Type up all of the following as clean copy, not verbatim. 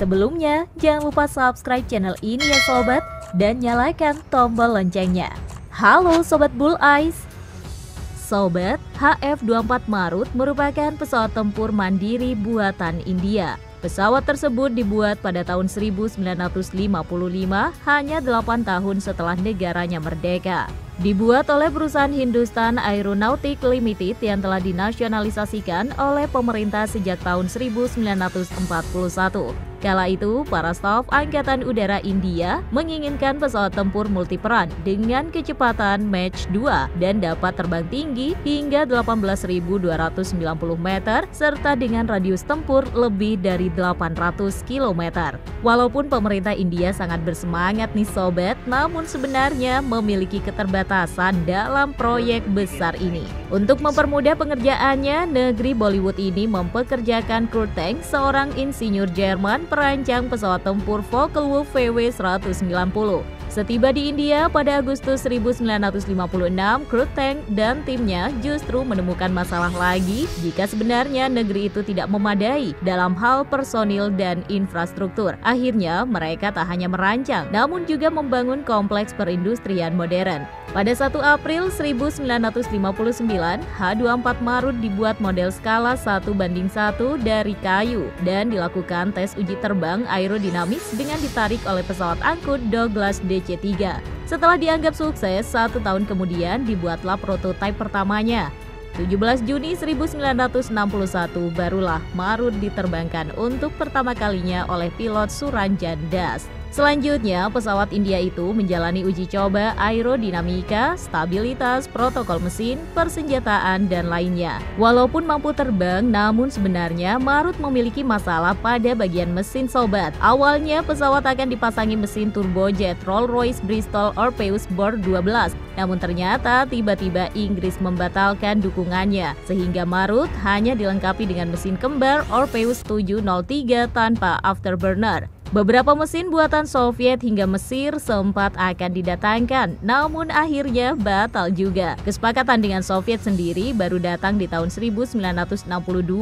Sebelumnya, jangan lupa subscribe channel ini ya sobat, dan nyalakan tombol loncengnya. Halo Sobat Bull Eyes. Sobat, HF-24 Marut merupakan pesawat tempur mandiri buatan India. Pesawat tersebut dibuat pada tahun 1955, hanya 8 tahun setelah negaranya merdeka. Dibuat oleh perusahaan Hindustan Aeronautic Limited yang telah dinasionalisasikan oleh pemerintah sejak tahun 1941. Kala itu, para staf Angkatan Udara India menginginkan pesawat tempur multiperan dengan kecepatan Mach 2 dan dapat terbang tinggi hingga 18.290 meter serta dengan radius tempur lebih dari 800 km. Walaupun pemerintah India sangat bersemangat nih sobat, namun sebenarnya memiliki keterbatasan dalam proyek besar ini. Untuk mempermudah pengerjaannya, negeri Bollywood ini mempekerjakan Kurt Tank, seorang insinyur Jerman perancang pesawat tempur Focke-Wulf VW-190. Setiba di India pada Agustus 1956, Kurt Tank dan timnya justru menemukan masalah lagi jika sebenarnya negeri itu tidak memadai dalam hal personil dan infrastruktur. Akhirnya mereka tak hanya merancang, namun juga membangun kompleks perindustrian modern. Pada 1 April 1959, H-24 Marut dibuat model skala 1:1 dari kayu dan dilakukan tes uji terbang aerodinamis dengan ditarik oleh pesawat angkut Douglas DC-3. Setelah dianggap sukses, 1 tahun kemudian dibuatlah prototipe pertamanya. 17 Juni 1961 barulah Marut diterbangkan untuk pertama kalinya oleh pilot Suranjan Das. Selanjutnya, pesawat India itu menjalani uji coba aerodinamika, stabilitas, protokol mesin, persenjataan, dan lainnya. Walaupun mampu terbang, namun sebenarnya Marut memiliki masalah pada bagian mesin sobat. Awalnya, pesawat akan dipasangi mesin turbojet Rolls-Royce Bristol Orpheus bor 12. Namun ternyata tiba-tiba Inggris membatalkan dukungannya, sehingga Marut hanya dilengkapi dengan mesin kembar Orpheus 703 tanpa afterburner. Beberapa mesin buatan Soviet hingga Mesir sempat akan didatangkan, namun akhirnya batal juga. Kesepakatan dengan Soviet sendiri baru datang di tahun 1962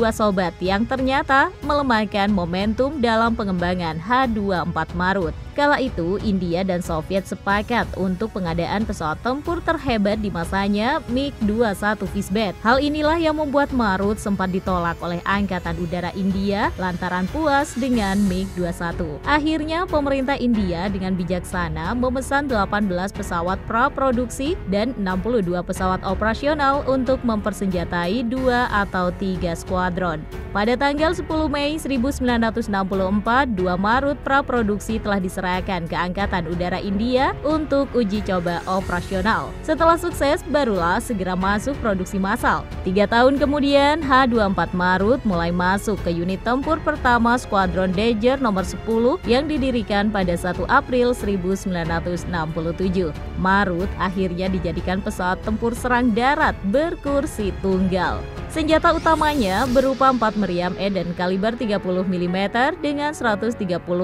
sobat, yang ternyata melemahkan momentum dalam pengembangan H-24 Marut. Kala itu, India dan Soviet sepakat untuk pengadaan pesawat tempur terhebat di masanya, MiG-21 Fisbet. Hal inilah yang membuat Marut sempat ditolak oleh Angkatan Udara India lantaran puas dengan MiG-21. Akhirnya, pemerintah India dengan bijaksana memesan 18 pesawat praproduksi dan 62 pesawat operasional untuk mempersenjatai 2 atau 3 skuadron. Pada tanggal 10 Mei 1964, 2 Marut praproduksi telah diserahkan ke Angkatan Udara India untuk uji coba operasional. Setelah sukses, barulah segera masuk produksi massal. 3 tahun kemudian, H-24 Marut mulai masuk ke unit tempur pertama Skuadron Dager nomor 10 yang didirikan pada 1 April 1967. Marut akhirnya dijadikan pesawat tempur serang darat berkursi tunggal. Senjata utamanya berupa 4 meriam Eden kaliber 30 mm dengan 130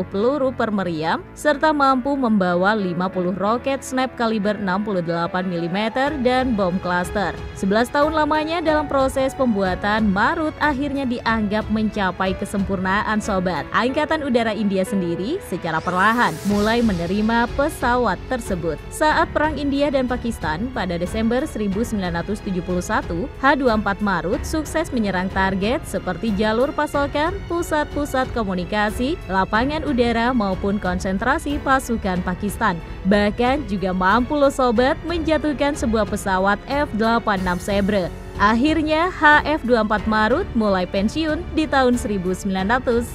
peluru per meriam, serta mampu membawa 50 roket Snap kaliber 68 mm dan bom cluster. 11 tahun lamanya dalam proses pembuatan, Marut akhirnya dianggap mencapai kesempurnaan sobat. Angkatan Udara India sendiri secara perlahan mulai menerima pesawat tersebut. Saat Perang India dan Pakistan pada Desember 1971, H-24 Marut sukses menyerang target seperti jalur pasokan, pusat-pusat komunikasi, lapangan udara maupun konsentrasi pasukan Pakistan. Bahkan juga mampu loh sobat menjatuhkan sebuah pesawat F-86 Sabre. Akhirnya HF-24 Marut mulai pensiun di tahun 1990.